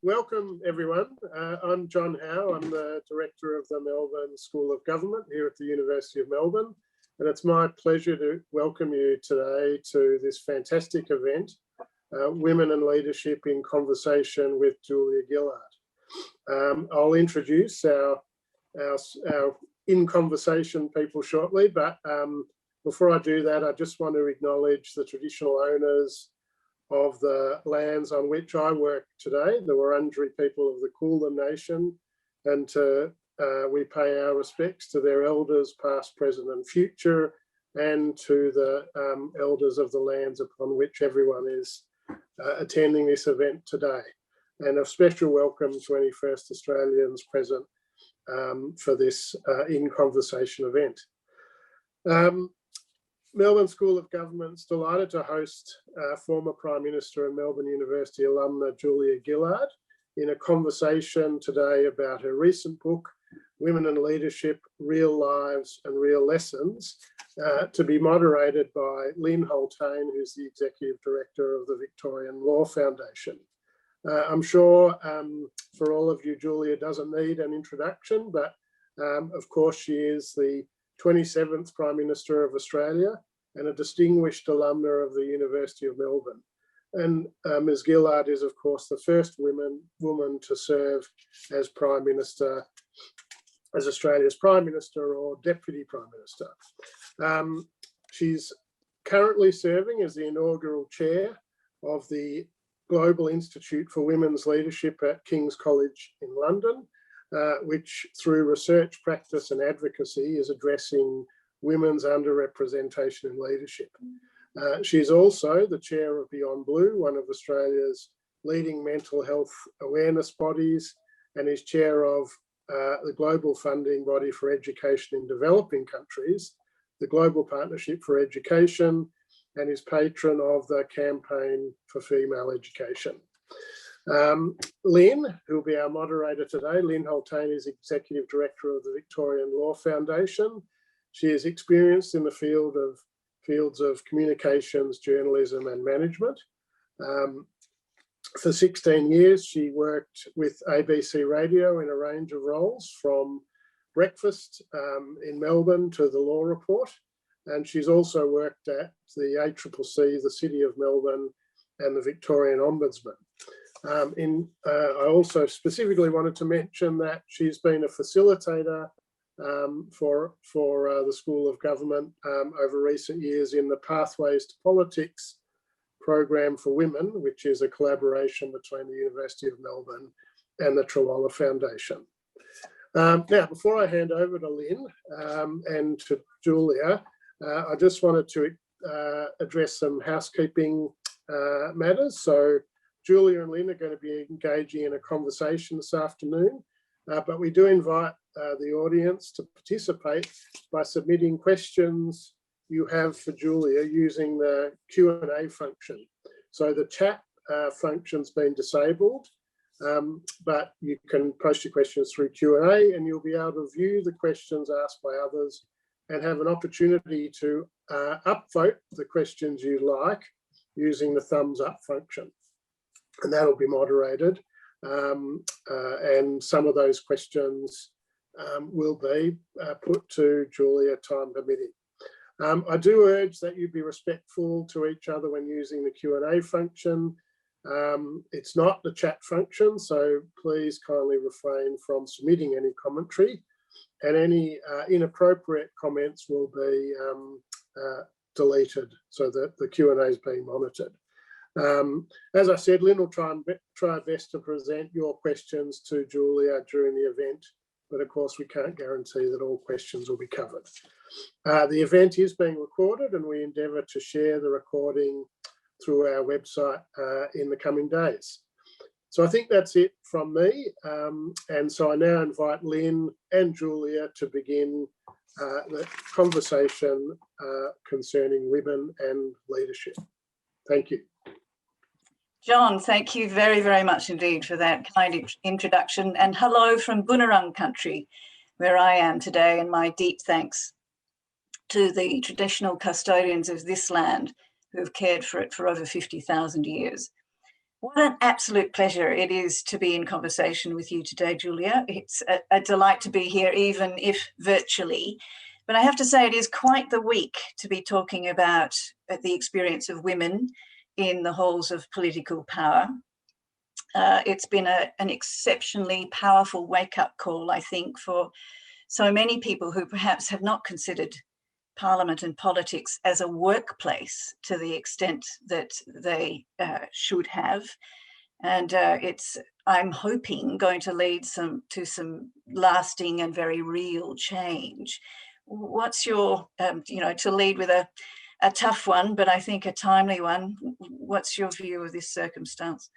welcome everyone. I'm John Howe. I'm the Director of the Melbourne School of Government here at the University of Melbourne. And it's my pleasure to welcome you today to this fantastic event, Women and Leadership in Conversation with Julia Gillard. I'll introduce our in conversation people shortly, but before I do that, I just want to acknowledge the traditional owners of the lands on which I work today, the Wurundjeri people of the Kulin Nation, and we pay our respects to their elders, past, present and future, and to the elders of the lands upon which everyone is attending this event today. And a special welcome to any First Australians present for this In Conversation event. Melbourne School of Government's delighted to host former Prime Minister and Melbourne University alumna Julia Gillard in a conversation today about her recent book, Women and Leadership, Real Lives and Real Lessons, to be moderated by Lynne Haultain, who's the Executive Director of the Victorian Law Foundation. I'm sure for all of you, Julia doesn't need an introduction, but of course she is the 27th Prime Minister of Australia and a distinguished alumna of the University of Melbourne. And Ms Gillard is, of course, the first woman to serve as Prime Minister, as Australia's Prime Minister or Deputy Prime Minister. She's currently serving as the inaugural chair of the Global Institute for Women's Leadership at King's College in London, which through research, practice and advocacy is addressing women's underrepresentation in leadership. She's also the chair of Beyond Blue, one of Australia's leading mental health awareness bodies, and is chair of the global funding body for education in developing countries, the Global Partnership for Education, and is patron of the Campaign for Female Education. Lynne, who will be our moderator today, Lynne Haultain is Executive Director of the Victorian Law Foundation. She is experienced in the fields of communications, journalism and management. For 16 years, she worked with ABC Radio in a range of roles, from breakfast in Melbourne to the Law Report. And she's also worked at the ACCC, the City of Melbourne and the Victorian Ombudsman. I also specifically wanted to mention that she's been a facilitator for the School of Government over recent years in the Pathways to Politics program for women, which is a collaboration between the University of Melbourne and the Trawalla Foundation. Now, before I hand over to Lynne and to Julia, I just wanted to address some housekeeping matters. So Julia and Lynne are going to be engaging in a conversation this afternoon, but we do invite the audience to participate by submitting questions you have for Julia using the Q&A function. So the chat function's been disabled, but you can post your questions through Q&A and you'll be able to view the questions asked by others and have an opportunity to upvote the questions you like using the thumbs up function. And that'll be moderated. And some of those questions will be put to Julia, time permitting. I do urge that you be respectful to each other when using the Q&A function. It's not the chat function, so please kindly refrain from submitting any commentary, and any inappropriate comments will be deleted so that the Q&A is being monitored. As I said, Lynne will try her best to present your questions to Julia during the event, but of course we can't guarantee that all questions will be covered. The event is being recorded and we endeavour to share the recording through our website in the coming days. So I think that's it from me. And so I now invite Lynne and Julia to begin the conversation concerning women and leadership. Thank you. John, thank you very, very much indeed for that kind introduction, and hello from Bunurong country, where I am today, and my deep thanks to the traditional custodians of this land who have cared for it for over 50,000 years. What an absolute pleasure it is to be in conversation with you today, Julia. It's a delight to be here, even if virtually. But I have to say, it is quite the week to be talking about the experience of women in the halls of political power. It's been an exceptionally powerful wake-up call, I think, for so many people who perhaps have not considered Parliament and politics as a workplace to the extent that they should have. And it's, I'm hoping, going to lead to some lasting and very real change. What's your, to lead with a tough one, but I think a timely one, what's your view of this circumstance?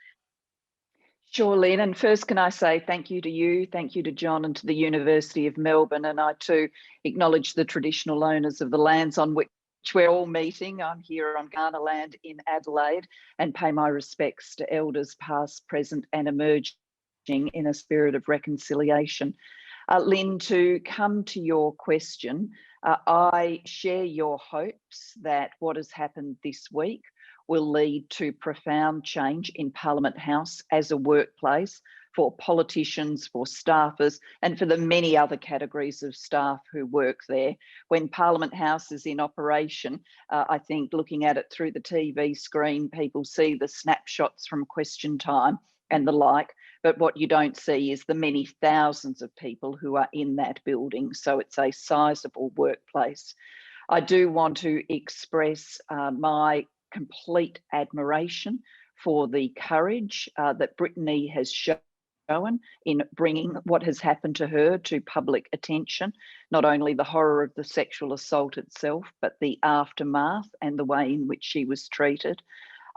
Sure, Lynne. And first, can I say thank you to John and to the University of Melbourne. And I too acknowledge the traditional owners of the lands on which we're all meeting. I'm here on Kaurna land in Adelaide, and pay my respects to elders past, present and emerging in a spirit of reconciliation. Lynne, to come to your question, I share your hopes that what has happened this week will lead to profound change in Parliament House as a workplace for politicians, for staffers, and for the many other categories of staff who work there. When Parliament House is in operation, I think looking at it through the TV screen, people see the snapshots from question time and the like, but what you don't see is the many thousands of people who are in that building. So it's a sizable workplace. I do want to express my complete admiration for the courage that Brittany has shown in bringing what has happened to her to public attention, not only the horror of the sexual assault itself, but the aftermath and the way in which she was treated.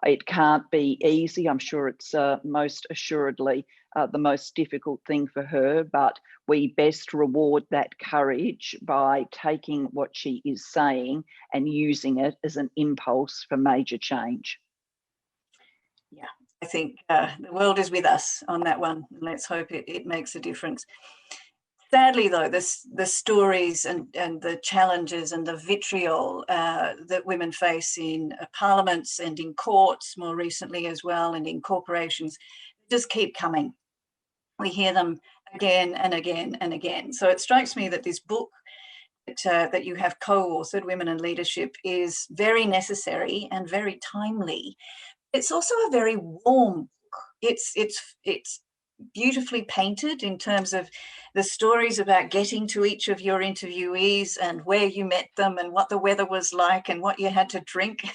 It can't be easy. I'm sure it's most assuredly the most difficult thing for her, but we best reward that courage by taking what she is saying and using it as an impulse for major change. Yeah, I think the world is with us on that one. Let's hope it makes a difference. Sadly, though, the stories and the challenges and the vitriol that women face in parliaments and in courts more recently as well, and in corporations, just keep coming. We hear them again and again and again. So it strikes me that this book that you have co-authored, Women in Leadership, is very necessary and very timely. It's also a very warm book. It's beautifully painted in terms of the stories about getting to each of your interviewees and where you met them and what the weather was like and what you had to drink,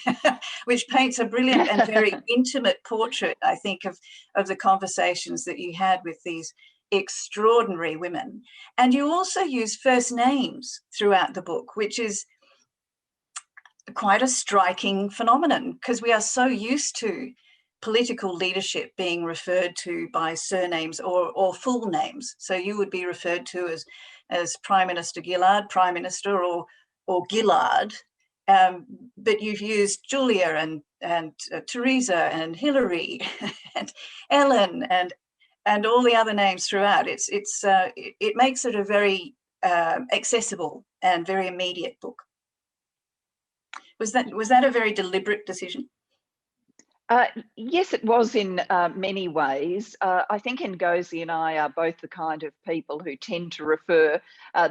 which paints a brilliant and very intimate portrait, I think, of the conversations that you had with these extraordinary women. And you also use first names throughout the book, which is quite a striking phenomenon, because we are so used to political leadership being referred to by surnames or full names. So you would be referred to as Prime Minister Gillard, Prime Minister, or Gillard, but you've used Julia and Teresa and Hillary and Ellen and all the other names throughout. It makes it a very accessible and very immediate book. Was that a very deliberate decision? Yes, it was in many ways. I think Ngozi and I are both the kind of people who tend to refer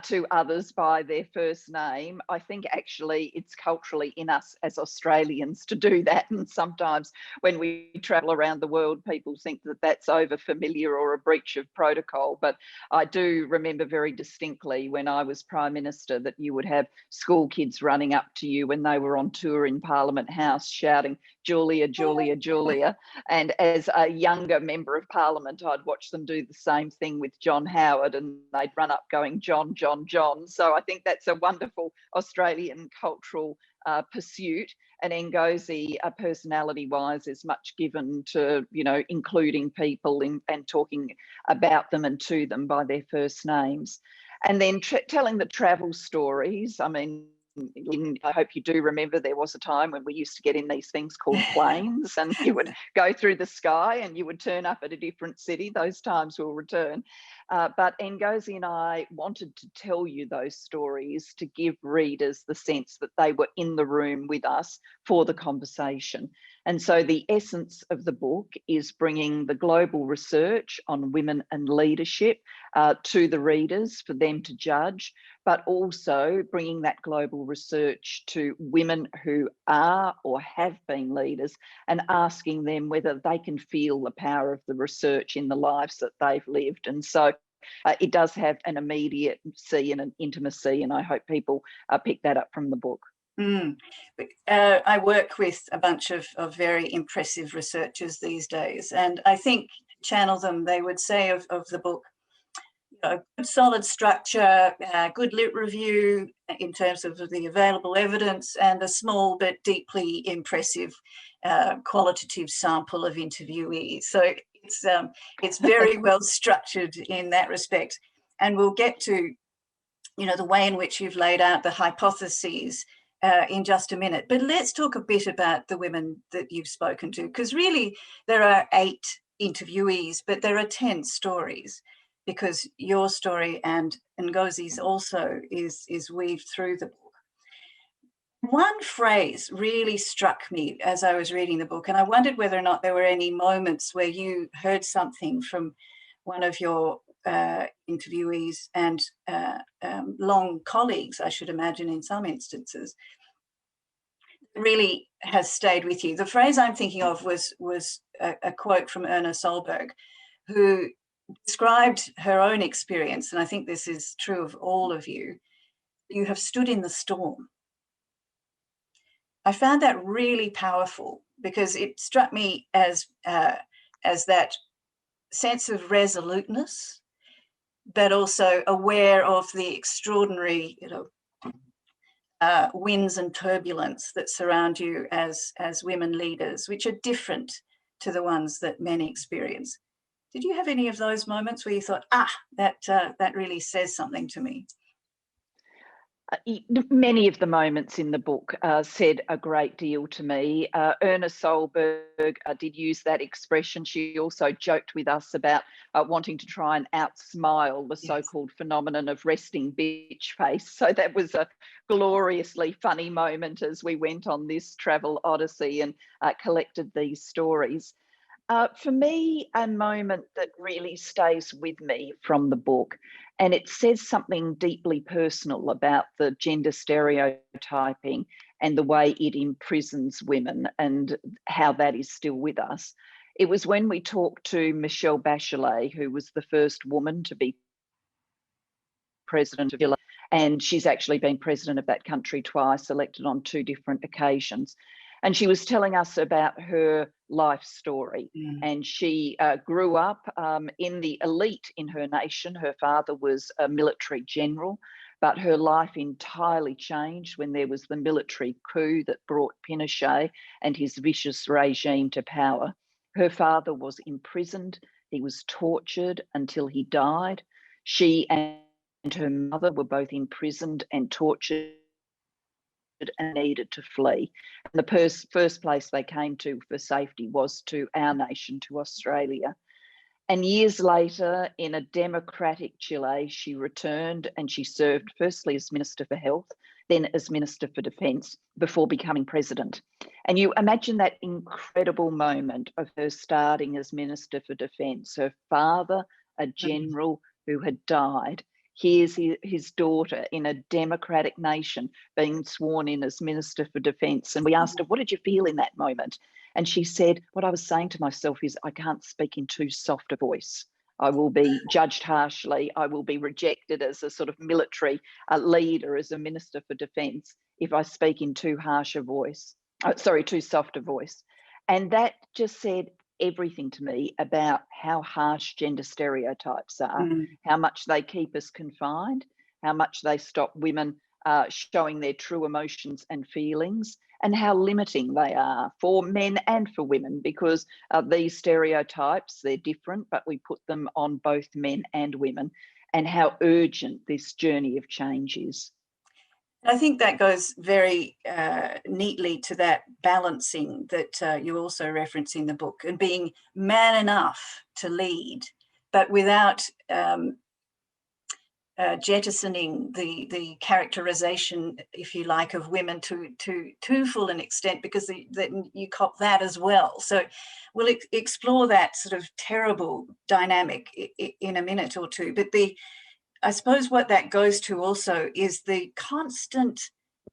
to others by their first name. I think actually it's culturally in us as Australians to do that. And sometimes when we travel around the world, people think that that's over familiar or a breach of protocol. But I do remember very distinctly when I was Prime Minister that you would have school kids running up to you when they were on tour in Parliament House shouting, Julia, Julia, Julia. And as a younger member of Parliament, I'd watch them do the same thing with John Howard, and they'd run up going, John, John, John. So I think that's a wonderful Australian cultural pursuit. And Ngozi, personality-wise, is much given to, including people and talking about them and to them by their first names. And then telling the travel stories. I mean, I hope you do remember there was a time when we used to get in these things called planes, and you would go through the sky and you would turn up at a different city. Those times will return. But Ngozi and I wanted to tell you those stories to give readers the sense that they were in the room with us for the conversation. And so the essence of the book is bringing the global research on women and leadership to the readers for them to judge, but also bringing that global research to women who are or have been leaders and asking them whether they can feel the power of the research in the lives that they've lived. And so it does have an immediacy and an intimacy, and I hope people pick that up from the book. I work with a bunch of very impressive researchers these days, and I think, channel them, they would say of the book, a good solid structure, good lit review in terms of the available evidence, and a small but deeply impressive qualitative sample of interviewees. So it's very well structured in that respect. And we'll get to, the way in which you've laid out the hypotheses in just a minute. But let's talk a bit about the women that you've spoken to, because really there are 8 interviewees, but there are 10 stories, because your story and Ngozi's also is weaved through the book. One phrase really struck me as I was reading the book, and I wondered whether or not there were any moments where you heard something from one of your interviewees and long colleagues, I should imagine in some instances, really has stayed with you. The phrase I'm thinking of was a quote from Erna Solberg, who described her own experience, and I think this is true of all of you. You have stood in the storm. I found that really powerful, because it struck me as that sense of resoluteness, but also aware of the extraordinary, winds and turbulence that surround you as women leaders, which are different to the ones that men experience. Did you have any of those moments where you thought, that really says something to me? Many of the moments in the book said a great deal to me. Erna Solberg did use that expression. She also joked with us about wanting to try and outsmile the so-called phenomenon of resting bitch face. So that was a gloriously funny moment as we went on this travel odyssey and collected these stories. For me, a moment that really stays with me from the book, and it says something deeply personal about the gender stereotyping and the way it imprisons women and how that is still with us. It was when we talked to Michelle Bachelet, who was the first woman to be president of Chile, and she's actually been president of that country twice, elected on 2 different occasions. And she was telling us about her life story. And she grew up in the elite in her nation. Her father was a military general, but her life entirely changed when there was the military coup that brought Pinochet and his vicious regime to power. Her father was imprisoned. He was tortured until he died. She and her mother were both imprisoned and tortured and needed to flee. And the first place they came to for safety was to our nation, to Australia. And years later, in a democratic Chile, she returned and she served firstly as Minister for Health, then as Minister for Defence, before becoming president. And you imagine that incredible moment of her starting as Minister for Defence, her father, a general who had died. Here's his daughter in a democratic nation being sworn in as Minister for Defence. And we asked her, what did you feel in that moment? And she said, what I was saying to myself is, I can't speak in too soft a voice. I will be judged harshly. I will be rejected as a sort of military leader, as a Minister for Defence, if I speak in too harsh a voice. Too soft a voice. And that just said everything to me about how harsh gender stereotypes are, how much they keep us confined, how much they stop women showing their true emotions and feelings, and how limiting they are for men and for women, because these stereotypes, they're different, but we put them on both men and women, and how urgent this journey of change is. I think that goes very neatly to that balancing that you also reference in the book, and being man enough to lead, but without jettisoning the characterization, if you like, of women to full an extent, because you cop that as well. So we'll explore that sort of terrible dynamic in a minute or two. But I suppose what that goes to also is the constant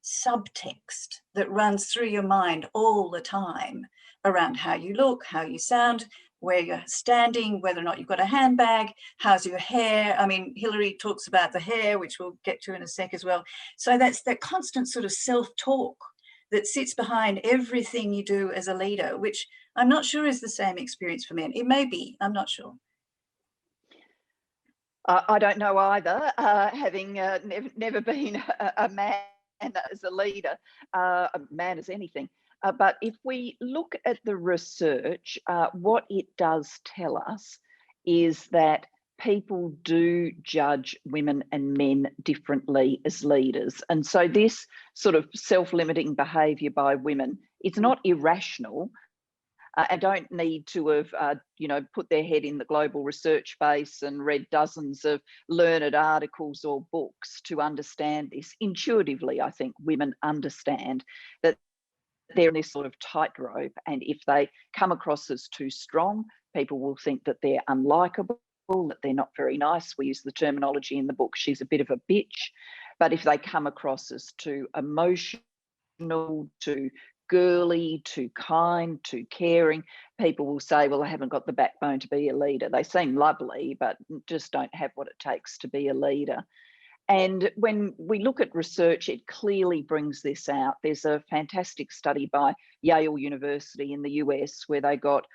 subtext that runs through your mind all the time around how you look, how you sound, where you're standing, whether or not you've got a handbag, how's your hair. I mean, Hilary talks about the hair, which we'll get to in a sec as well. So that's that constant sort of self-talk that sits behind everything you do as a leader, which I'm not sure is the same experience for men. It may be, I'm not sure. I don't know either, having never been a man as a leader, a man as anything. But if we look at the research, what it does tell us is that people do judge women and men differently as leaders. And so this sort of self-limiting behaviour by women is not irrational. And don't need to have, put their head in the global research base and read dozens of learned articles or books to understand this. Intuitively, I think women understand that they're in this sort of tightrope, and if they come across as too strong, people will think that they're unlikable, that they're not very nice. We use the terminology in the book, she's a bit of a bitch. But if they come across as too emotional, too girly, too kind, too caring, people will say, well, I haven't got the backbone to be a leader. They seem lovely, but just don't have what it takes to be a leader. And when we look at research, it clearly brings this out. There's a fantastic study by Yale University in the US where they got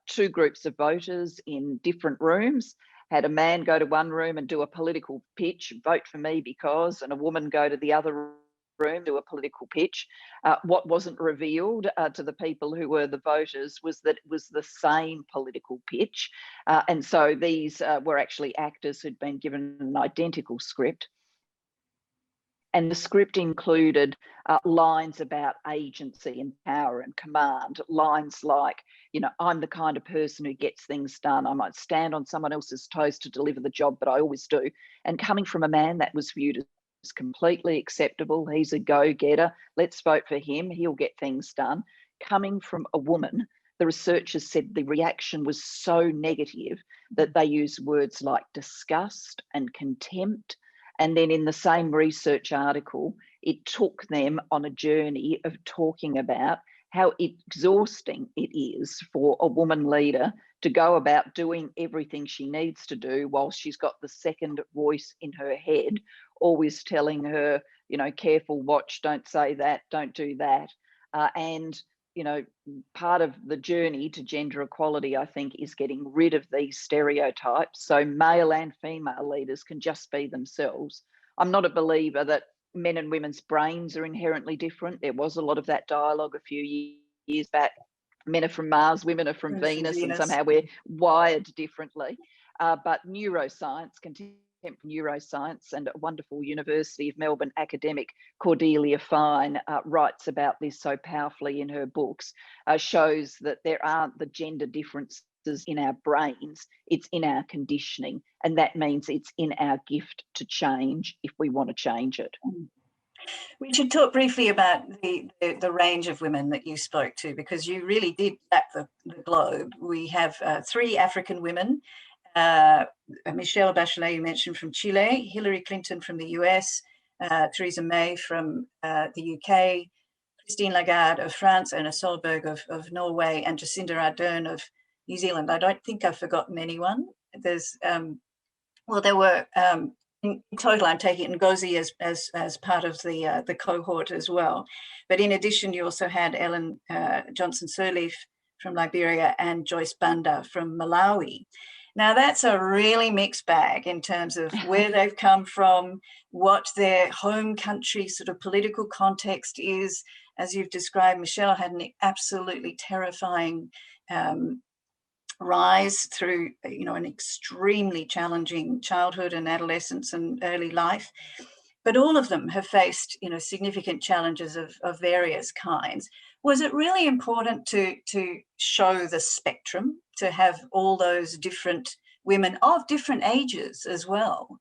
two groups of voters in different rooms, had a man go to one room and do a political pitch, vote for me because, and a woman go to the other room, do a political pitch. What wasn't revealed to the people who were the voters was that it was the same political pitch. And so these were actually actors who'd been given an identical script. And the script included lines about agency and power and command, lines like, I'm the kind of person who gets things done. I might stand on someone else's toes to deliver the job, but I always do. And coming from a man, that was viewed as completely acceptable. He's a go-getter. Let's vote for him. He'll get things done. Coming from a woman, the researchers said the reaction was so negative that they used words like disgust and contempt. And then in the same research article, it took them on a journey of talking about how exhausting it is for a woman leader to go about doing everything she needs to do while she's got the second voice in her head, always telling her, careful, watch, don't say that, don't do that. And part of the journey to gender equality, I think, is getting rid of these stereotypes so male and female leaders can just be themselves. I'm not a believer that men and women's brains are inherently different. There was a lot of that dialogue a few years back. Men are from Mars, women are from Venus, and somehow we're wired differently. But neuroscience, contemporary neuroscience, and a wonderful University of Melbourne academic, Cordelia Fine, writes about this so powerfully in her books, shows that there aren't the gender differences in our brains, it's in our conditioning. And that means it's in our gift to change if we want to change it. We should talk briefly about the range of women that you spoke to, because you really did tap the globe. We have 3 African women, Michelle Bachelet, you mentioned, from Chile, Hillary Clinton from the US, Theresa May from the UK, Christine Lagarde of France, Anna Solberg of Norway, and Jacinda Ardern of New Zealand. I don't think I've forgotten anyone. There's, there were, in total, I'm taking Ngozi as part of the cohort as well. But in addition, you also had Ellen Johnson Sirleaf from Liberia and Joyce Banda from Malawi. Now, that's a really mixed bag in terms of where they've come from, what their home country sort of political context is. As you've described, Michelle had an absolutely terrifying rise through, an extremely challenging childhood and adolescence and early life. But all of them have faced, significant challenges of various kinds. Was it really important to show the spectrum, to have all those different women of different ages as well,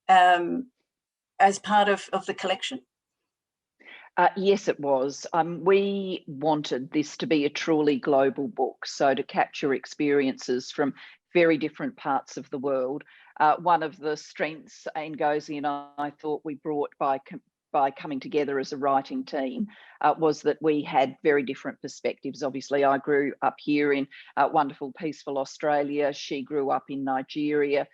as part of the collection? Yes, it was. We wanted this to be a truly global book, so to capture experiences from very different parts of the world. One of the strengths Ngozi and I thought we brought by coming together as a writing team was that we had very different perspectives. Obviously, I grew up here in wonderful, peaceful Australia. She grew up in Nigeria.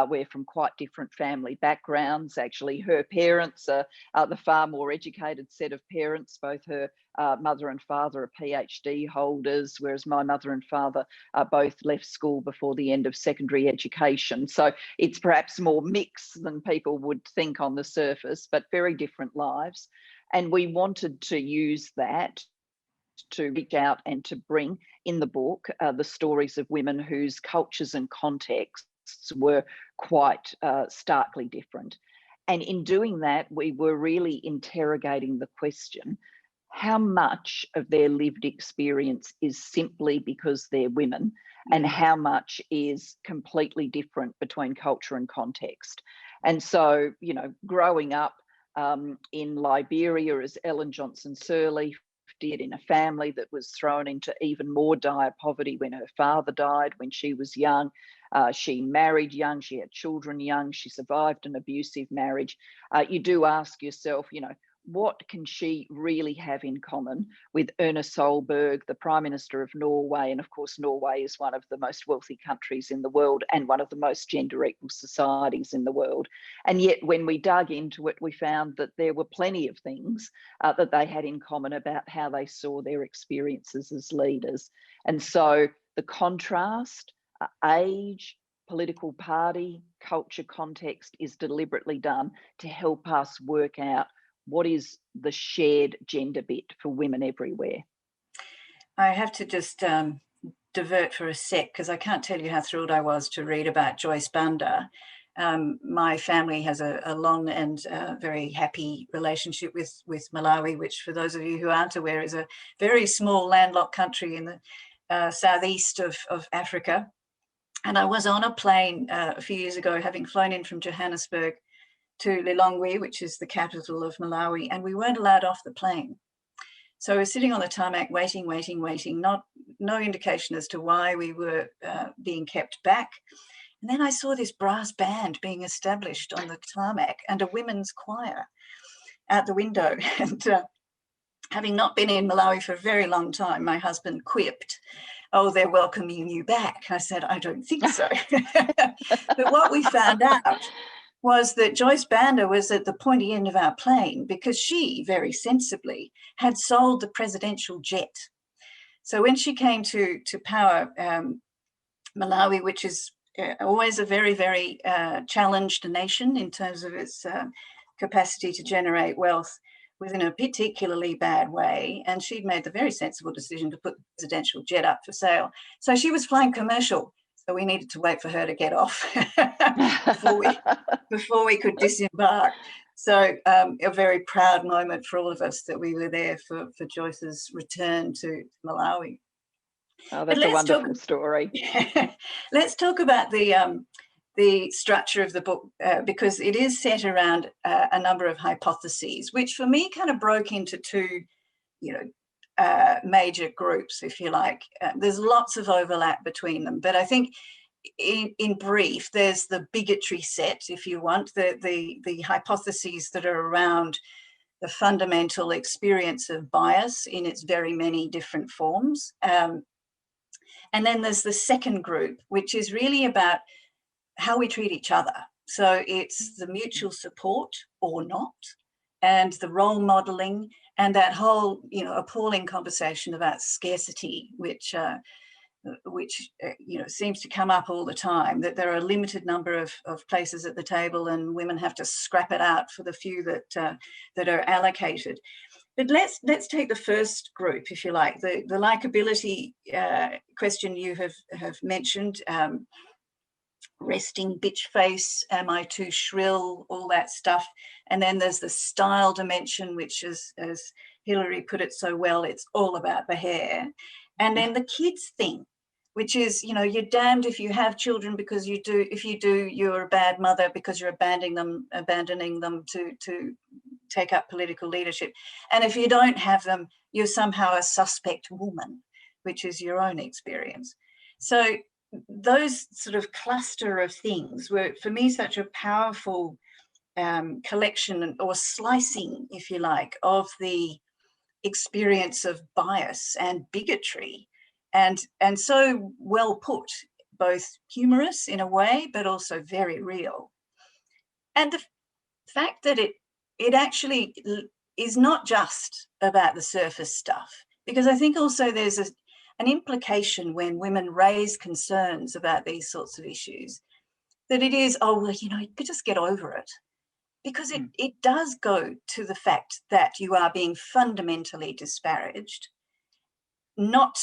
We're from quite different family backgrounds. Actually, her parents are the far more educated set of parents. Both her mother and father are PhD holders, whereas my mother and father both left school before the end of secondary education. So it's perhaps more mixed than people would think on the surface, but very different lives. And we wanted to use that to reach out and to bring in the book the stories of women whose cultures and contexts were quite starkly different. And in doing that, we were really interrogating the question, how much of their lived experience is simply because they're women, and how much is completely different between culture and context. And so, you know, growing up in Liberia, as Ellen Johnson Sirleaf did, in a family that was thrown into even more dire poverty when her father died when she was young. She married young, she had children young, she survived an abusive marriage. You do ask yourself, you know, what can she really have in common with Erna Solberg, the Prime Minister of Norway? And of course, Norway is one of the most wealthy countries in the world and one of the most gender equal societies in the world. And yet when we dug into it, we found that there were plenty of things that they had in common about how they saw their experiences as leaders. And so the contrast, age, political party, culture, context is deliberately done to help us work out what is the shared gender bit for women everywhere. I have to just divert for a sec, because I can't tell you how thrilled I was to read about Joyce Banda. My family has a long and very happy relationship with Malawi, which, for those of you who aren't aware, is a very small landlocked country in the southeast of Africa. And I was on a plane a few years ago, having flown in from Johannesburg to Lilongwe, which is the capital of Malawi, and we weren't allowed off the plane. So I was sitting on the tarmac waiting, no indication as to why we were being kept back. And then I saw this brass band being established on the tarmac and a women's choir out the window. And having not been in Malawi for a very long time, my husband quipped, "Oh, they're welcoming you back." I said, "I don't think so." But what we found out was that Joyce Banda was at the pointy end of our plane because she, very sensibly, had sold the presidential jet. So when she came to power Malawi, which is always a very, very challenged nation in terms of its capacity to generate wealth, was in a particularly bad way. And she'd made the very sensible decision to put the presidential jet up for sale. So she was flying commercial. So we needed to wait for her to get off before we could disembark. So a very proud moment for all of us that we were there for Joyce's return to Malawi. Oh, that's a wonderful story. Let's talk about the structure of the book, because it is set around a number of hypotheses, which for me kind of broke into two, major groups, if you like. There's lots of overlap between them, but I think in brief, there's the bigotry set, if you want, the hypotheses that are around the fundamental experience of bias in its very many different forms. And then there's the second group, which is really about how we treat each other. So it's the mutual support or not, and the role modeling, and that whole, appalling conversation about scarcity, which seems to come up all the time, that there are a limited number of places at the table and women have to scrap it out for the few that are allocated. But let's take the first group, if you like, the likability question you have mentioned. Resting bitch face, am I too shrill, all that stuff. And then there's the style dimension, which is, as Hilary put it so well, it's all about the hair. And then the kids thing, which is, you know, you're damned if you have children because you do, if you do, you're a bad mother because you're abandoning them to take up political leadership. And if you don't have them, you're somehow a suspect woman, which is your own experience. So those sort of cluster of things were, for me, such a powerful collection or slicing, if you like, of the experience of bias and bigotry, and so well put, both humorous in a way, but also very real. And the fact that it actually is not just about the surface stuff, because I think also there's an implication when women raise concerns about these sorts of issues, that it is, oh, well, you know, you could just get over it. Because it does go to the fact that you are being fundamentally disparaged, not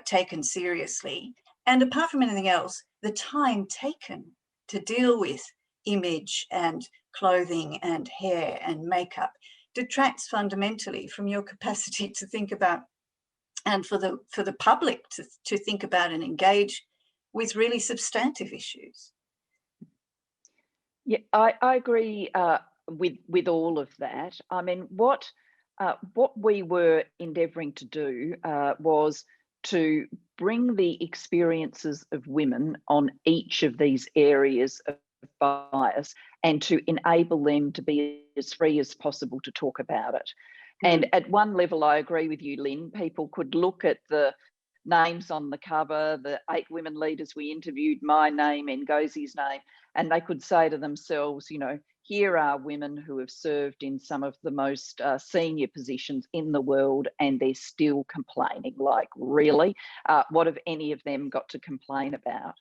taken seriously, and apart from anything else, the time taken to deal with image and clothing and hair and makeup detracts fundamentally from your capacity to think about, and for the public to think about and engage with really substantive issues. Yeah, I agree with all of that. I mean, what we were endeavouring to do was to bring the experiences of women on each of these areas of bias and to enable them to be as free as possible to talk about it. And at one level, I agree with you, Lynne. People could look at the names on the cover, the 8 women leaders we interviewed, my name, Ngosi's name, and they could say to themselves, you know, here are women who have served in some of the most senior positions in the world, and they're still complaining. Like, really? What have any of them got to complain about?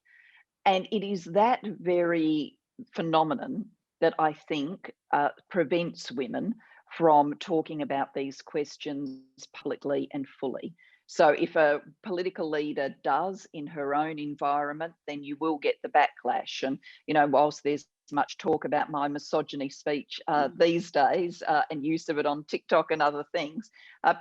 And it is that very phenomenon that I think prevents women from talking about these questions publicly and fully. So if a political leader does in her own environment, then you will get the backlash. And, you know, whilst there's much talk about my misogyny speech these days and use of it on TikTok and other things,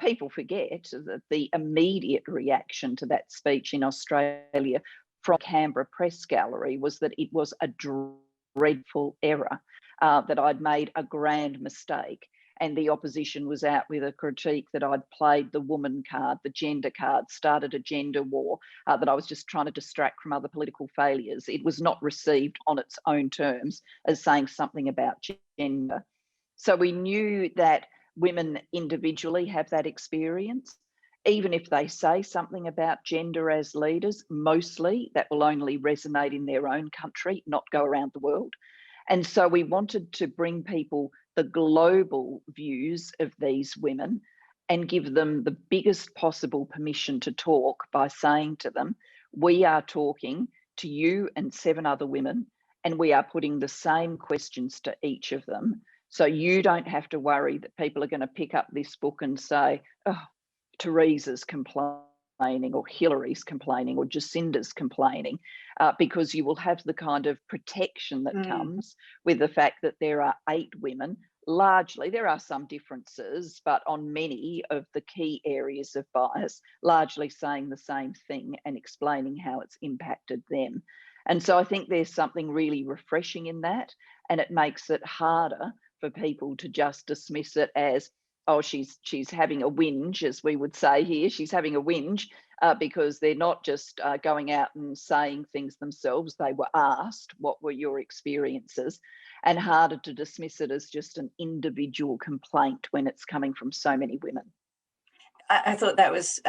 people forget that the immediate reaction to that speech in Australia from Canberra Press Gallery was that it was a dreadful error, that I'd made a grand mistake. And the opposition was out with a critique that I'd played the woman card, the gender card, started a gender war, that I was just trying to distract from other political failures. It was not received on its own terms as saying something about gender. So we knew that women individually have that experience. Even if they say something about gender as leaders, mostly that will only resonate in their own country, not go around the world. And so we wanted to bring people the global views of these women and give them the biggest possible permission to talk by saying to them, we are talking to you and 7 other women, and we are putting the same questions to each of them. So you don't have to worry that people are going to pick up this book and say, oh, Teresa's complaining, or Hillary's complaining, or Jacinda's complaining, because you will have the kind of protection that comes with the fact that there are 8 women. Largely, there are some differences, but on many of the key areas of bias, largely saying the same thing and explaining how it's impacted them. And so I think there's something really refreshing in that, and it makes it harder for people to just dismiss it as, oh, she's having a whinge, as we would say here. She's having a whinge because they're not just going out and saying things themselves. They were asked, what were your experiences? And harder to dismiss it as just an individual complaint when it's coming from so many women. I thought that was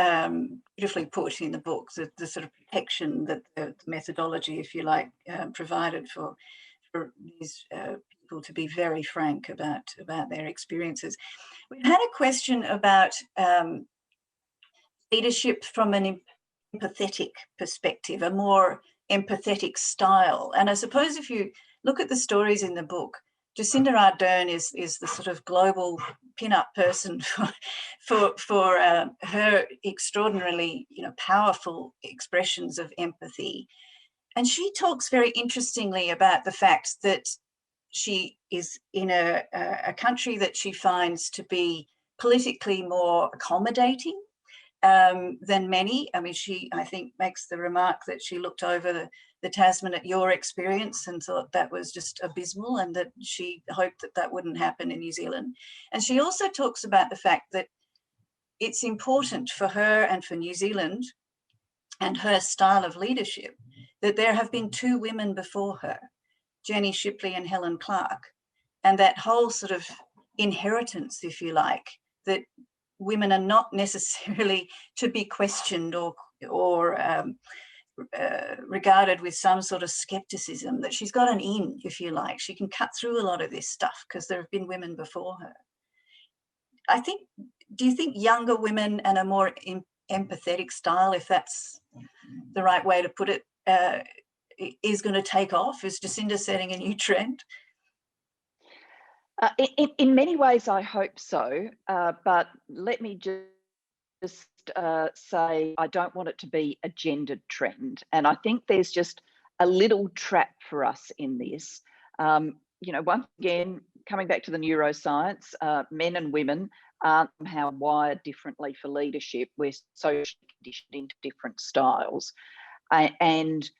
beautifully put in the book, the sort of protection that the methodology, if you like, provided for these people to be very frank about their experiences. We've had a question about leadership from an empathetic perspective, a more empathetic style. And I suppose if you look at the stories in the book, Jacinda Ardern is the sort of global pin-up person for her extraordinarily, you know, powerful expressions of empathy. And she talks very interestingly about the fact that she is in a country that she finds to be politically more accommodating than many. I mean, she, I think, makes the remark that she looked over the Tasman at your experience and thought that was just abysmal, and that she hoped that that wouldn't happen in New Zealand. And she also talks about the fact that it's important for her and for New Zealand and her style of leadership that there have been 2 women before her, Jenny Shipley and Helen Clark, and that whole sort of inheritance, if you like, that women are not necessarily to be questioned or regarded with some sort of skepticism, that she's got an in, if you like. She can cut through a lot of this stuff because there have been women before her. I think, do you think younger women and a more empathetic style, if that's the right way to put it, is going to take off? Is Jacinda setting a new trend? In many ways, I hope so. But let me just say I don't want it to be a gendered trend. And I think there's just a little trap for us in this. You know, once again, coming back to the neuroscience, men and women aren't somehow wired differently for leadership. We're socially conditioned into different styles. And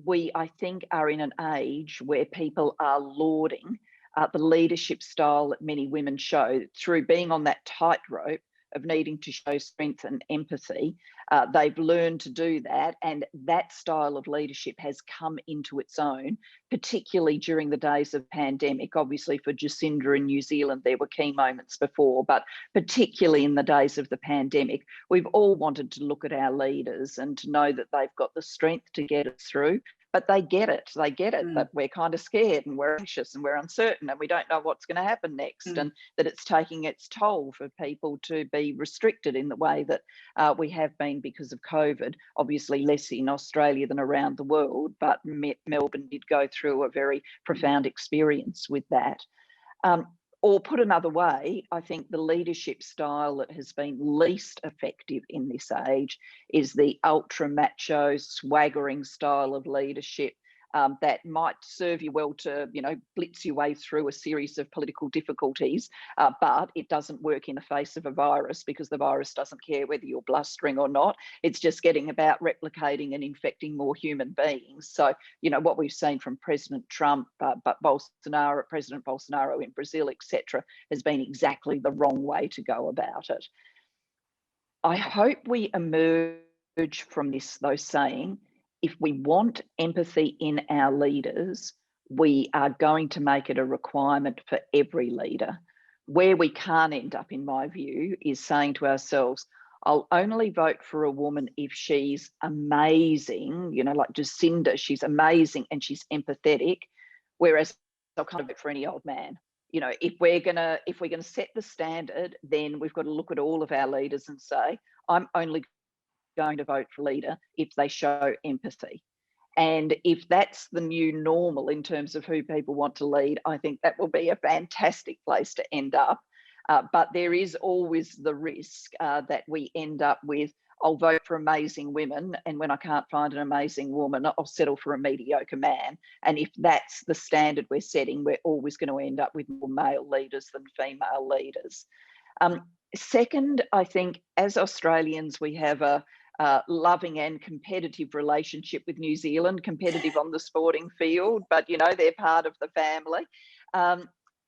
we, I think, are in an age where people are lauding the leadership style that many women show through being on that tightrope of needing to show strength and empathy. They've learned to do that, and that style of leadership has come into its own, particularly during the days of pandemic. Obviously for Jacinda in New Zealand, there were key moments before, but particularly in the days of the pandemic, we've all wanted to look at our leaders and to know that they've got the strength to get us through. But they get it, but we're kind of scared and we're anxious and we're uncertain and we don't know what's going to happen next, and that it's taking its toll for people to be restricted in the way that we have been because of COVID. Obviously less in Australia than around the world, but Melbourne did go through a very profound experience with that. Or put another way, I think the leadership style that has been least effective in this age is the ultra macho, swaggering style of leadership that might serve you well to, you know, blitz your way through a series of political difficulties, but it doesn't work in the face of a virus, because the virus doesn't care whether you're blustering or not. It's just getting about replicating and infecting more human beings. So, you know, what we've seen from President Trump, but President Bolsonaro in Brazil, etc., has been exactly the wrong way to go about it. I hope we emerge from this, though, saying, if we want empathy in our leaders, we are going to make it a requirement for every leader. Where we can't end up, in my view, is saying to ourselves, I'll only vote for a woman if she's amazing, you know, like Jacinda, she's amazing and she's empathetic, whereas I'll kind of vote for any old man. You know, if we're gonna set the standard, then we've got to look at all of our leaders and say, I'm only going to vote for a leader if they show empathy. And if that's the new normal in terms of who people want to lead, I think that will be a fantastic place to end up. But there is always the risk that we end up with, I'll vote for amazing women, and when I can't find an amazing woman, I'll settle for a mediocre man. And if that's the standard we're setting, we're always going to end up with more male leaders than female leaders. Second, I think as Australians, we have a loving and competitive relationship with New Zealand, competitive on the sporting field, but, you know, they're part of the family.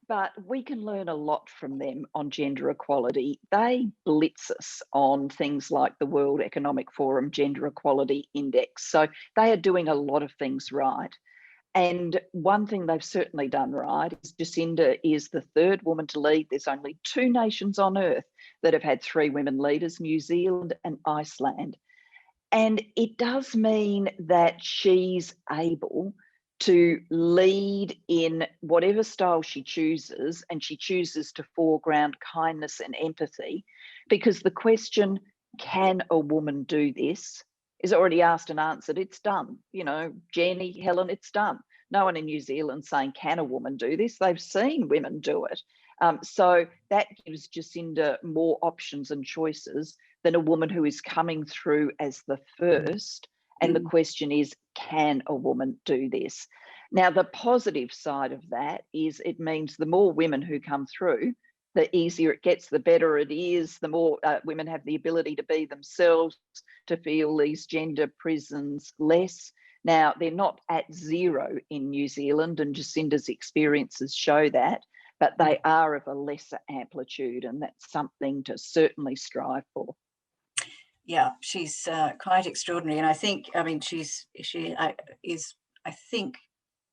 But we can learn a lot from them on gender equality. They blitz us on things like the World Economic Forum Gender Equality Index. So they are doing a lot of things right. And one thing they've certainly done right is Jacinda is the third woman to lead. There's only 2 nations on earth that have had 3 women leaders, New Zealand and Iceland. And it does mean that she's able to lead in whatever style she chooses, and she chooses to foreground kindness and empathy, because the question, can a woman do this, is already asked and answered. It's done. You know, Jenny, Helen, it's done. No one in New Zealand saying, can a woman do this? They've seen women do it. So that gives Jacinda more options and choices than a woman who is coming through as the first. And the question is, can a woman do this? Now, the positive side of that is it means the more women who come through, the easier it gets, the better it is, the more women have the ability to be themselves, to feel these gender prisons less. Now, they're not at zero in New Zealand, and Jacinda's experiences show that, but they are of a lesser amplitude, and that's something to certainly strive for. Yeah, she's quite extraordinary, and I think, I mean, she is, I think,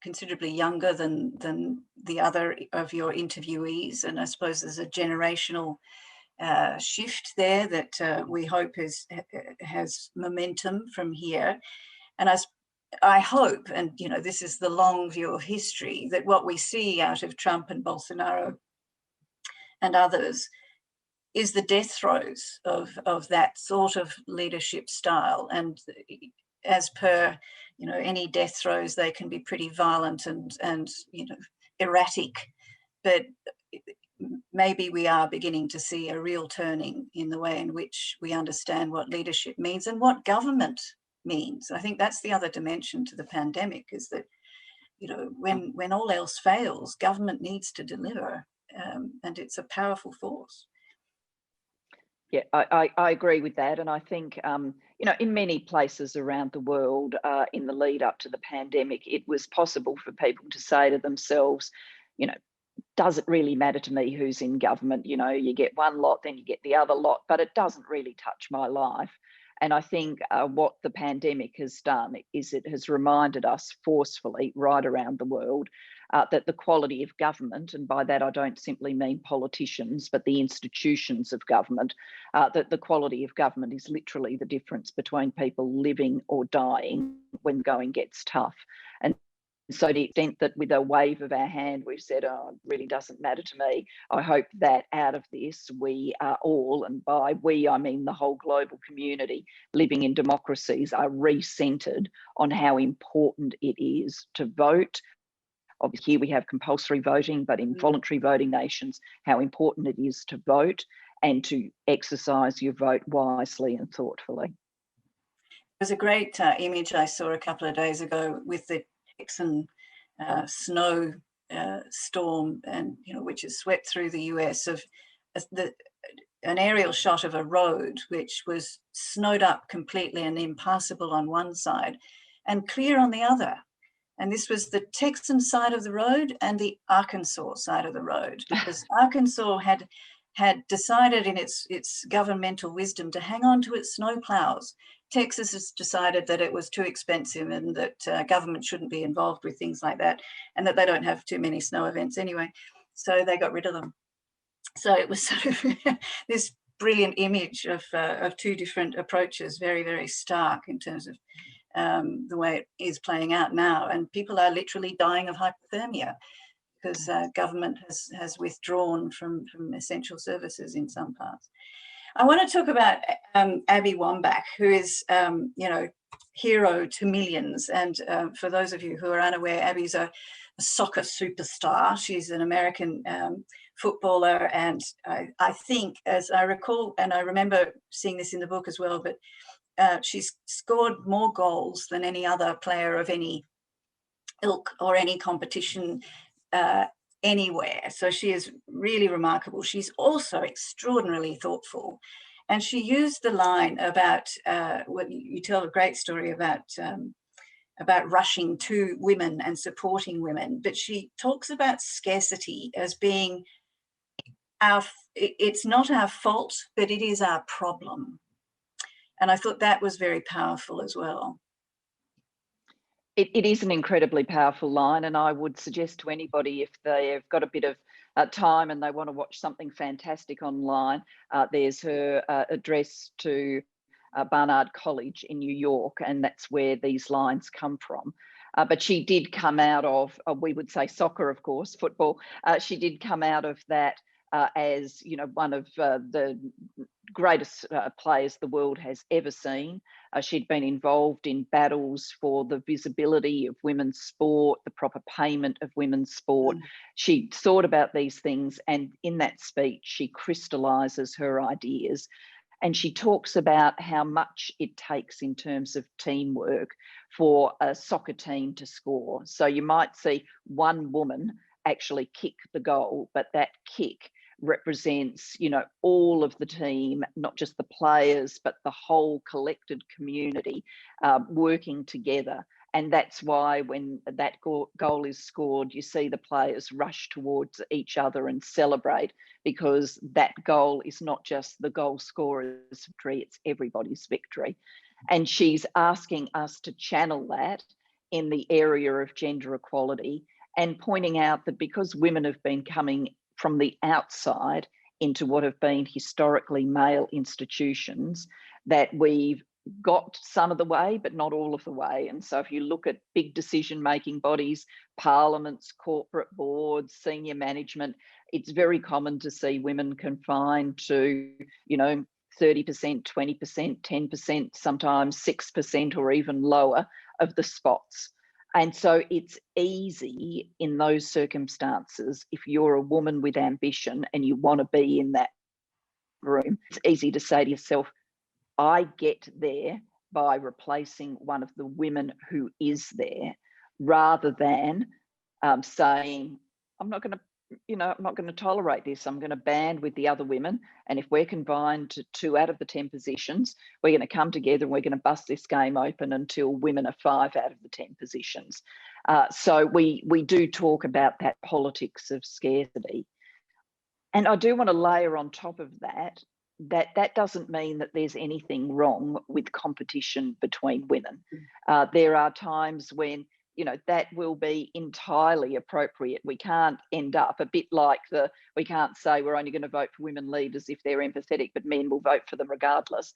considerably younger than the other of your interviewees, and I suppose there's a generational shift there that we hope has momentum from here. And I hope, and you know, this is the long view of history, that what we see out of Trump and Bolsonaro and others is the death throes of that sort of leadership style. And as per, you know, any death throes, they can be pretty violent and you know, erratic. But maybe we are beginning to see a real turning in the way in which we understand what leadership means and what government means. I think that's the other dimension to the pandemic, is that, you know, when all else fails, government needs to deliver, and it's a powerful force. Yeah, I agree with that. And I think, you know, in many places around the world in the lead up to the pandemic, it was possible for people to say to themselves, you know, does it really matter to me who's in government? You know, you get one lot, then you get the other lot, but it doesn't really touch my life. And I think what the pandemic has done is it has reminded us forcefully right around the world that the quality of government, and by that I don't simply mean politicians, but the institutions of government, that the quality of government is literally the difference between people living or dying when going gets tough. And so to the extent that with a wave of our hand, we've said, oh, it really doesn't matter to me, I hope that out of this, we are all, and by we, I mean the whole global community living in democracies, are re-centred on how important it is to vote. Obviously, here we have compulsory voting, but in voluntary voting nations, how important it is to vote and to exercise your vote wisely and thoughtfully. There's a great image I saw a couple of days ago with the Texan snow storm, and you know, which has swept through the US, of an aerial shot of a road which was snowed up completely and impassable on one side and clear on the other. And this was the Texan side of the road and the Arkansas side of the road, because Arkansas had decided in its governmental wisdom to hang on to its snow plows. Texas has decided that it was too expensive and that government shouldn't be involved with things like that, and that they don't have too many snow events anyway. So they got rid of them. So it was sort of this brilliant image of two different approaches, very, very stark in terms of the way it is playing out now. And people are literally dying of hypothermia because government has withdrawn from essential services in some parts. I want to talk about Abby Wambach, who is, you know, hero to millions. And for those of you who are unaware, Abby's a soccer superstar. She's an American footballer. And I think, as I recall, and I remember seeing this in the book as well, but she's scored more goals than any other player of any ilk or any competition anywhere. So she is really remarkable. She's also extraordinarily thoughtful. And she used the line about, what you tell a great story about rushing to women and supporting women, but she talks about scarcity as being it's not our fault, but it is our problem. And I thought that was very powerful as well. It is an incredibly powerful line, and I would suggest to anybody, if they've got a bit of time and they want to watch something fantastic online, there's her address to Barnard College in New York, and that's where these lines come from. But she did come out of, we would say soccer, of course, football. She did come out of that as, you know, one of the greatest players the world has ever seen. She'd been involved in battles for the visibility of women's sport, the proper payment of women's sport. She thought about these things, and in that speech, she crystallises her ideas. And she talks about how much it takes in terms of teamwork for a soccer team to score. So you might see one woman actually kick the goal, but that kick represents, all of the team, not just the players, but the whole collected community working together. And that's why when that goal is scored, you see the players rush towards each other and celebrate, because that goal is not just the goal scorer's victory, it's everybody's victory. And she's asking us to channel that in the area of gender equality, and pointing out that because women have been coming from the outside into what have been historically male institutions, that we've got some of the way, but not all of the way. And so if you look at big decision-making bodies, parliaments, corporate boards, senior management, it's very common to see women confined to, 30%, 20%, 10%, sometimes 6% or even lower of the spots. And so it's easy in those circumstances, if you're a woman with ambition and you want to be in that room, it's easy to say to yourself, I get there by replacing one of the women who is there, rather than saying, I'm not going to tolerate this. I'm going to band with the other women. And if we're confined to 2 out of the 10 positions, we're going to come together and we're going to bust this game open until women are 5 out of the 10 positions. So we do talk about that politics of scarcity. And I do want to layer on top of that doesn't mean that there's anything wrong with competition between women. There are times when, that will be entirely appropriate. We can't end up a bit like we can't say we're only going to vote for women leaders if they're empathetic, but men will vote for them regardless.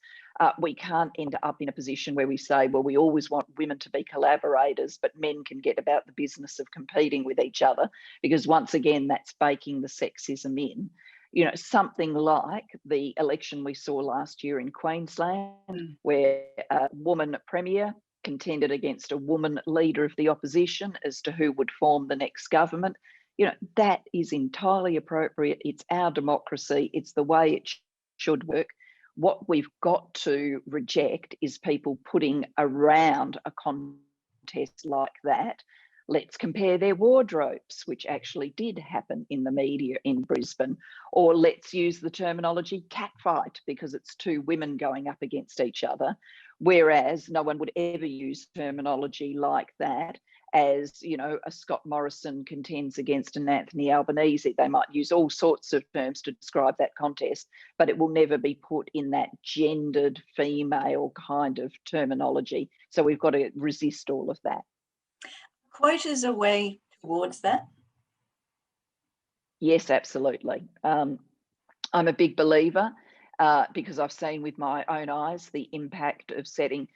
We can't end up in a position where we say, well, we always want women to be collaborators, but men can get about the business of competing with each other, because once again, that's baking the sexism in. Something like the election we saw last year in Queensland, where a woman premier contended against a woman leader of the opposition as to who would form the next government. That is entirely appropriate. It's our democracy. It's the way it should work. What we've got to reject is people putting around a contest like that. Let's compare their wardrobes, which actually did happen in the media in Brisbane. Or let's use the terminology catfight, because it's 2 women going up against each other. Whereas no one would ever use terminology like that as, a Scott Morrison contends against an Anthony Albanese. They might use all sorts of terms to describe that contest, but it will never be put in that gendered female kind of terminology. So we've got to resist all of that. Quotas a way towards that? Yes, absolutely. I'm a big believer because I've seen with my own eyes the impact of setting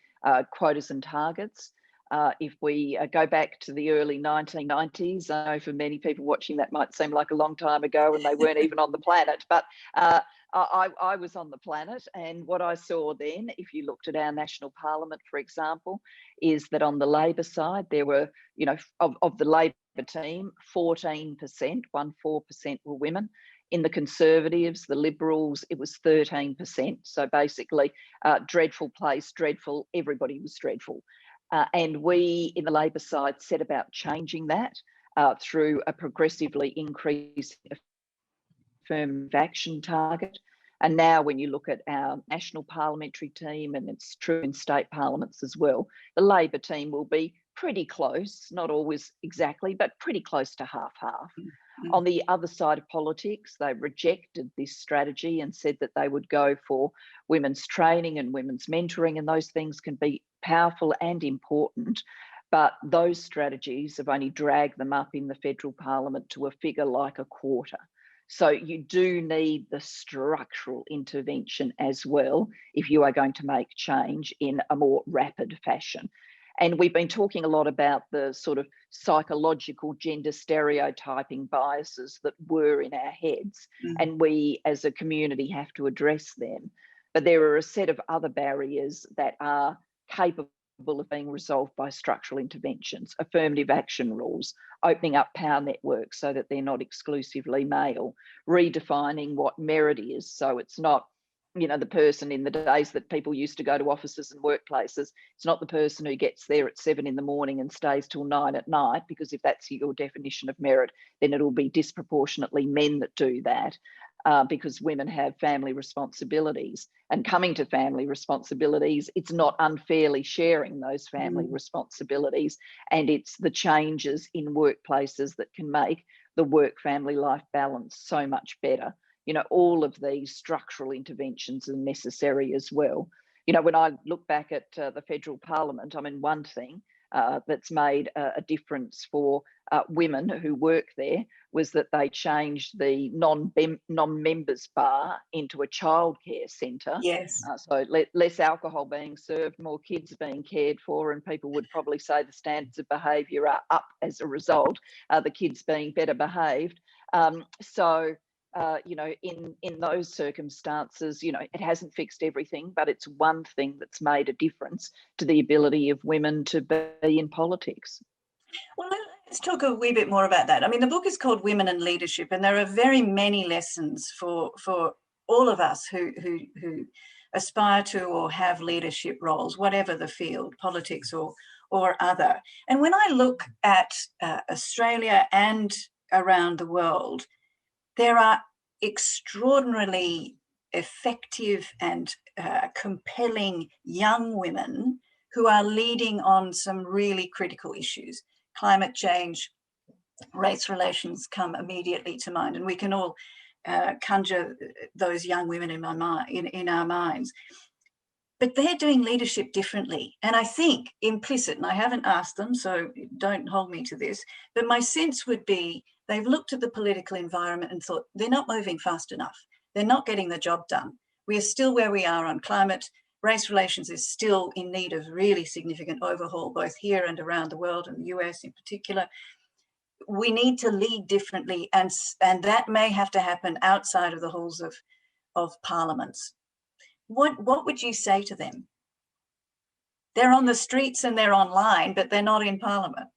quotas and targets. If we go back to the early 1990s, I know for many people watching that might seem like a long time ago and they weren't even on the planet, but I was on the planet, and what I saw then, if you looked at our national parliament, for example, is that on the Labor side, there were, of the Labor team, 14%, 14% were women. In the Conservatives, the Liberals, it was 13%. So basically, dreadful place, dreadful, everybody was dreadful. And we, in the Labor side, set about changing that through a progressively increased affirmative action target. And now when you look at our national parliamentary team, and it's true in state parliaments as well, the Labor team will be pretty close, not always exactly, but pretty close to half-half. On the other side of politics, they rejected this strategy and said that they would go for women's training and women's mentoring, and those things can be powerful and important, but those strategies have only dragged them up in the federal parliament to a figure like a quarter. So you do need the structural intervention as well if you are going to make change in a more rapid fashion. And we've been talking a lot about the sort of psychological gender stereotyping biases that were in our heads, and we as a community have to address them. But there are a set of other barriers that are capable of being resolved by structural interventions, affirmative action rules, opening up power networks so that they're not exclusively male, redefining what merit is, so it's not, the person in the days that people used to go to offices and workplaces, it's not the person who gets there at 7 in the morning and stays till 9 at night, because if that's your definition of merit, then it'll be disproportionately men that do that. because women have family responsibilities, and coming to family responsibilities, it's not unfairly sharing those family responsibilities, and it's the changes in workplaces that can make the work-family life balance so much better. You know, all of these structural interventions are necessary as well. You know, when I look back at the federal parliament, I mean, one thing that's made a difference for women who work there was that they changed the non-members bar into a childcare centre. Yes. So less alcohol being served, more kids being cared for, and people would probably say the standards of behaviour are up as a result, the kids being better behaved. You know, in those circumstances, you know, it hasn't fixed everything, but it's one thing that's made a difference to the ability of women to be in politics. Well, let's talk a wee bit more about that. I mean, the book is called Women and Leadership, and there are very many lessons for all of us who aspire to or have leadership roles, whatever the field, politics or other. And when I look at Australia and around the world, there are extraordinarily effective and compelling young women who are leading on some really critical issues. Climate change, race relations come immediately to mind, and we can all conjure those young women in our minds. But they're doing leadership differently. And I think implicit, and I haven't asked them, so don't hold me to this, but my sense would be they've looked at the political environment and thought they're not moving fast enough. They're not getting the job done. We are still where we are on climate. Race relations is still in need of really significant overhaul, both here and around the world, and the US in particular. We need to lead differently, and that may have to happen outside of the halls of parliaments. What would you say to them? They're on the streets and they're online, but they're not in Parliament.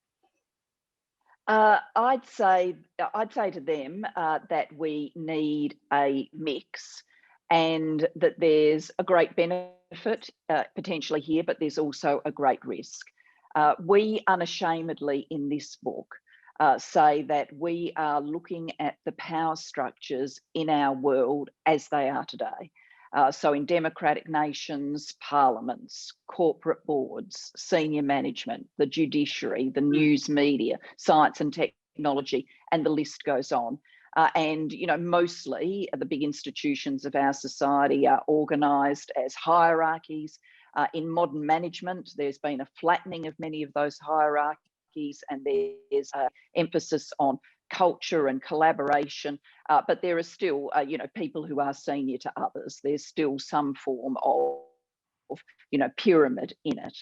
I'd say to them that we need a mix, and that there's a great benefit potentially here, but there's also a great risk. We unashamedly in this book say that we are looking at the power structures in our world as they are today. So in democratic nations, parliaments, corporate boards, senior management, the judiciary, the news media, science and technology, and the list goes on. And, you know, mostly the big institutions of our society are organised as hierarchies. In modern management, there's been a flattening of many of those hierarchies, and there's an emphasis on culture and collaboration, but there are still, you know, people who are senior to others. There's still some form of, you know, pyramid in it.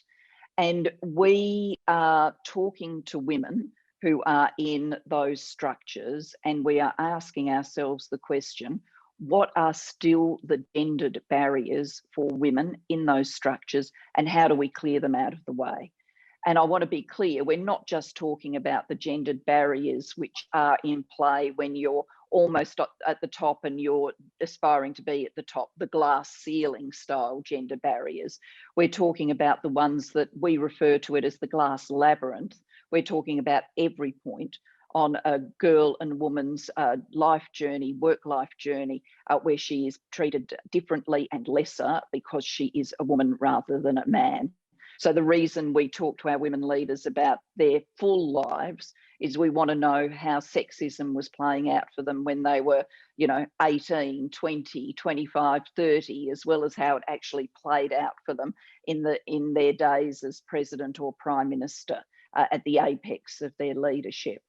And we are talking to women who are in those structures, and we are asking ourselves the question, what are still the gendered barriers for women in those structures, and how do we clear them out of the way? And I want to be clear, we're not just talking about the gendered barriers which are in play when you're almost at the top and you're aspiring to be at the top, the glass ceiling style gender barriers. We're talking about the ones that we refer to it as the glass labyrinth. We're talking about every point on a girl and woman's life journey, work life journey, where she is treated differently and lesser because she is a woman rather than a man. So the reason we talk to our women leaders about their full lives is we want to know how sexism was playing out for them when they were, you know, 18, 20, 25, 30, as well as how it actually played out for them in their days as president or prime minister at the apex of their leadership.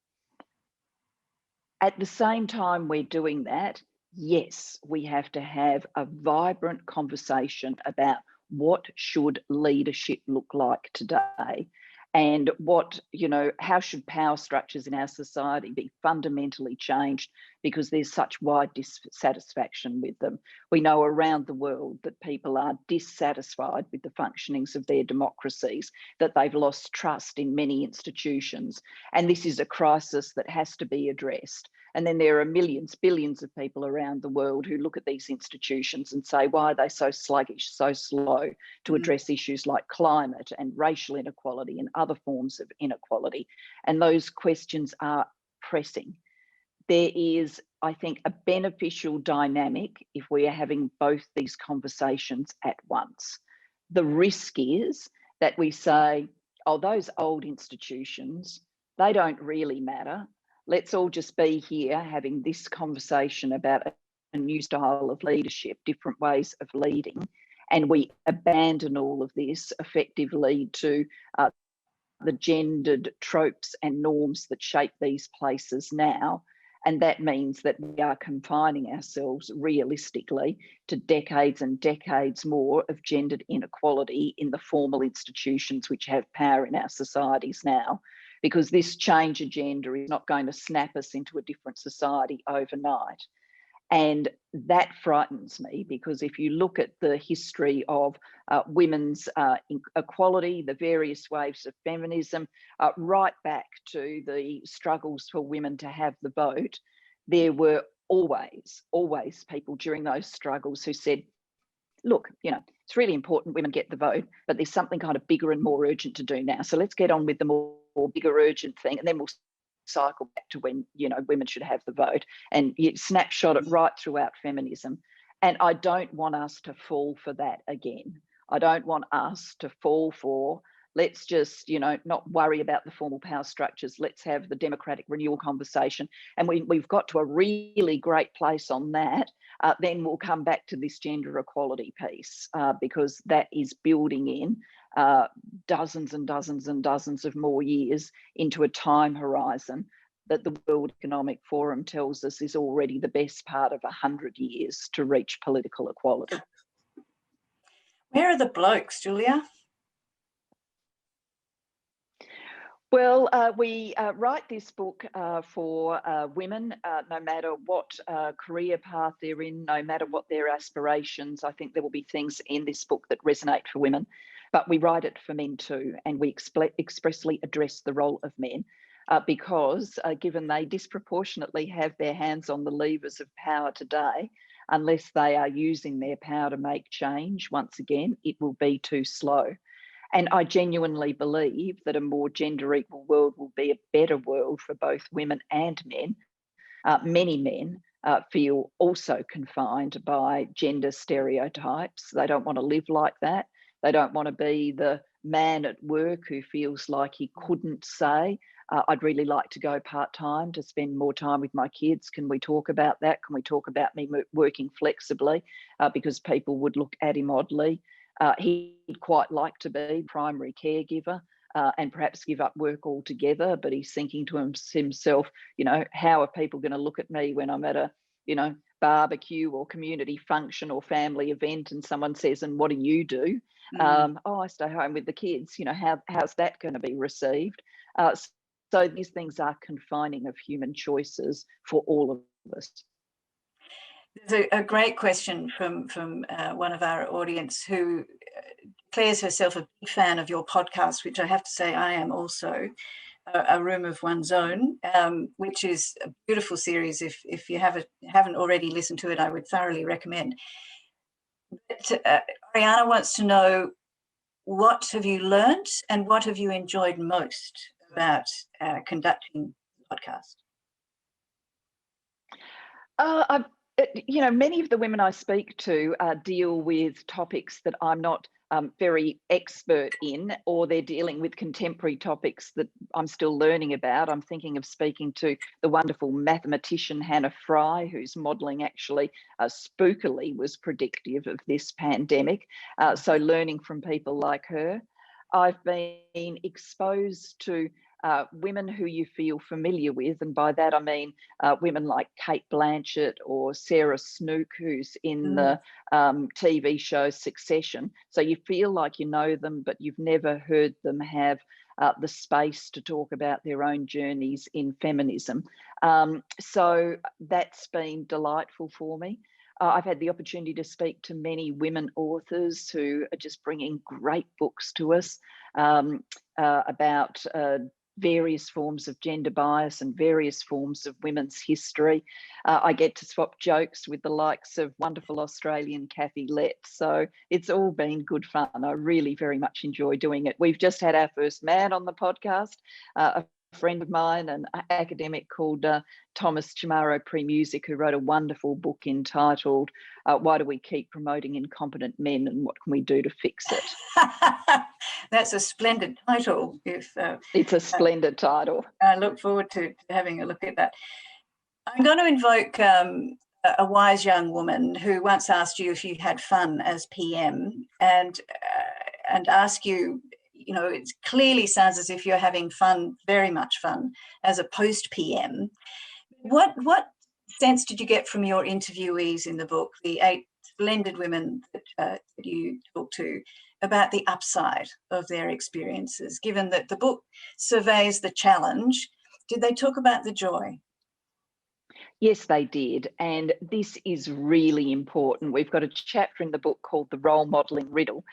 At the same time we're doing that, yes, we have to have a vibrant conversation about what should leadership look like today, and what, you know, how should power structures in our society be fundamentally changed, because there's such wide dissatisfaction with them. We know around the world that people are dissatisfied with the functionings of their democracies, that they've lost trust in many institutions, and this is a crisis that has to be addressed. And then there are millions, billions of people around the world who look at these institutions and say, why are they so sluggish, so slow to address issues like climate and racial inequality and other forms of inequality? And those questions are pressing. there is, I think, a beneficial dynamic if we are having both these conversations at once. The risk is that we say, oh, those old institutions, they don't really matter. Let's all just be here having this conversation about a new style of leadership, different ways of leading, and we abandon all of this effectively to the gendered tropes and norms that shape these places now. And that means that we are confining ourselves realistically to decades and decades more of gendered inequality in the formal institutions which have power in our societies now, because this change agenda is not going to snap us into a different society overnight. And that frightens me, because if you look at the history of women's equality, the various waves of feminism, right back to the struggles for women to have the vote, there were always people during those struggles who said, look, you know, it's really important women get the vote, but there's something kind of bigger and more urgent to do now. So let's get on with the more bigger urgent thing, and then we'll cycle back to when, you know, women should have the vote, and you snapshot it right throughout feminism. And I don't want us to fall for that again. I don't want us to fall for, let's just, you know, not worry about the formal power structures. Let's have the democratic renewal conversation. And we've got to a really great place on that. Then we'll come back to this gender equality piece, because that is building in dozens and dozens and dozens of more years into a time horizon that the World Economic Forum tells us is already the best part of 100 years to reach political equality. Where are the blokes, Julia? Well, we write this book for women, no matter what career path they're in, no matter what their aspirations. I think there will be things in this book that resonate for women, but we write it for men too, and we expressly address the role of men because given they disproportionately have their hands on the levers of power today, unless they are using their power to make change, once again, it will be too slow. And I genuinely believe that a more gender equal world will be a better world for both women and men. Many men feel also confined by gender stereotypes. They don't want to live like that. They don't want to be the man at work who feels like he couldn't say, I'd really like to go part-time to spend more time with my kids. Can we talk about that? Can we talk about me working flexibly? Because people would look at him oddly. He'd quite like to be primary caregiver and perhaps give up work altogether, but he's thinking to himself, you know, how are people going to look at me when I'm at a, you know, barbecue or community function or family event and someone says, and what do you do? Oh, I stay home with the kids. You know, how's that going to be received? So these things are confining of human choices for all of us. There's a great question from one of our audience who declares herself a big fan of your podcast, which I have to say I am also, A Room of One's Own, which is a beautiful series. If you haven't already listened to it, I would thoroughly recommend. But, Ariana wants to know, what have you learnt and what have you enjoyed most about conducting the podcast? You know, many of the women I speak to deal with topics that I'm not very expert in, or they're dealing with contemporary topics that I'm still learning about. I'm thinking of speaking to the wonderful mathematician Hannah Fry, whose modelling actually spookily was predictive of this pandemic. So learning from people like her. I've been exposed to women who you feel familiar with, and by that I mean women like Kate Blanchett or Sarah Snook, who's in the TV show Succession. So you feel like you know them, but you've never heard them have the space to talk about their own journeys in feminism. So that's been delightful for me. I've had the opportunity to speak to many women authors who are just bringing great books to us about various forms of gender bias and various forms of women's history. I get to swap jokes with the likes of wonderful Australian Kathy Lett. So it's all been good fun. I really very much enjoy doing it. We've just had our first man on the podcast a friend of mine, an academic called Thomas Chamorro Pre-Music, who wrote a wonderful book entitled Why Do We Keep Promoting Incompetent Men and What Can We Do to Fix It? That's a splendid title. It's a splendid title. I look forward to having a look at that. I'm going to invoke a wise young woman who once asked you if you had fun as PM, and ask you, you know, it clearly sounds as if you're having fun, very much fun, as a post-PM. What sense did you get from your interviewees in the book, the 8 splendid women that you talked to, about the upside of their experiences, given that the book surveys the challenge? Did they talk about the joy? Yes, they did. And this is really important. We've got a chapter in the book called The Role Modelling Riddle,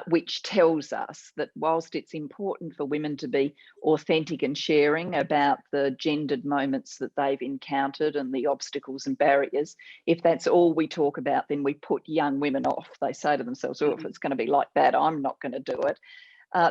which tells us that whilst it's important for women to be authentic and sharing about the gendered moments that they've encountered and the obstacles and barriers, if that's all we talk about, then we put young women off. They say to themselves, oh, if it's going to be like that, I'm not going to do it.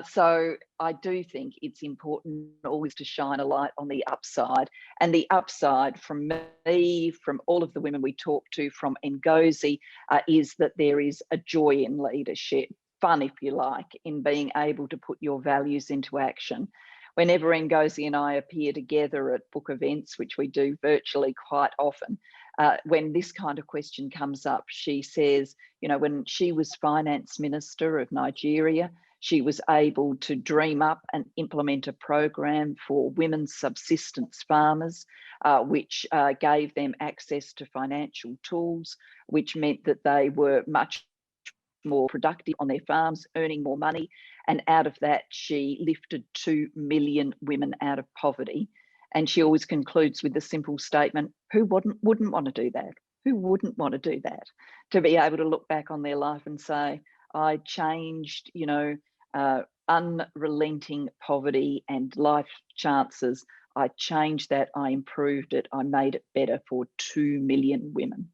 So I do think it's important always to shine a light on the upside. And the upside from me, from all of the women we talk to, from Ngozi, is that there is a joy in leadership, fun, if you like, in being able to put your values into action. Whenever Ngozi and I appear together at book events, which we do virtually quite often, when this kind of question comes up, she says, you know, when she was finance minister of Nigeria, she was able to dream up and implement a program for women's subsistence farmers, which gave them access to financial tools, which meant that they were much more productive on their farms, earning more money. And out of that, she lifted 2 million women out of poverty. And she always concludes with the simple statement, who wouldn't want to do that? Who wouldn't want to do that? To be able to look back on their life and say, I changed, you know, unrelenting poverty and life chances. I changed that, I improved it, I made it better for 2 million women.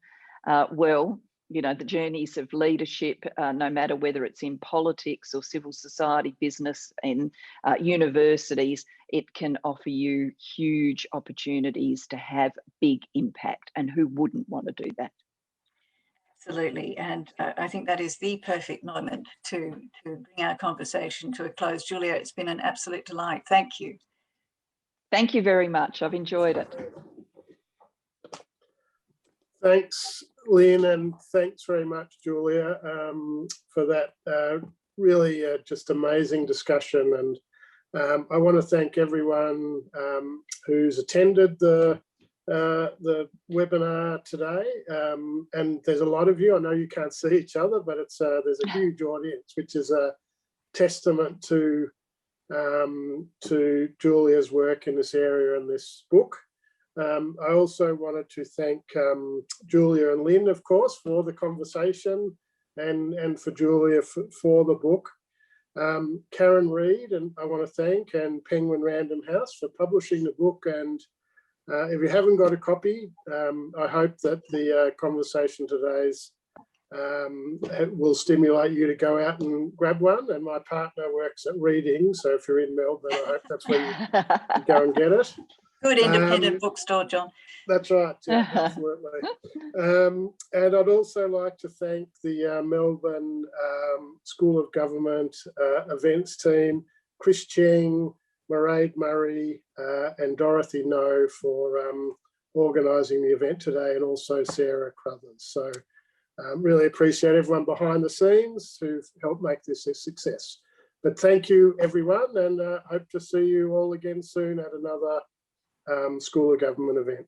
Well, you know, the journeys of leadership, no matter whether it's in politics or civil society, business and universities, it can offer you huge opportunities to have big impact. And who wouldn't want to do that? Absolutely. And I think that is the perfect moment to bring our conversation to a close. Julia, it's been an absolute delight. Thank you. Thank you very much. I've enjoyed it. Thanks, Lynne, and thanks very much, Julia, for that really just amazing discussion. And I want to thank everyone who's attended the webinar today, and there's a lot of you. I know you can't see each other, but it's there's a huge audience, which is a testament to Julia's work in this area and this book. I also wanted to thank Julia and Lynne, of course, for the conversation, and for Julia for the book. Karen Reid, and I want to thank, and Penguin Random House for publishing the book. And if you haven't got a copy, I hope that the conversation today's will stimulate you to go out and grab one. And my partner works at Reading, so if you're in Melbourne, I hope that's where you go and get it. Good independent bookstore, John. That's right, yeah, absolutely. And I'd also like to thank the Melbourne School of Government events team, Chris Cheng, Mairead Murray, and Dorothy No for organising the event today, and also Sarah Crothers. So really appreciate everyone behind the scenes who've helped make this a success. But thank you, everyone, and hope to see you all again soon at another School of Government event.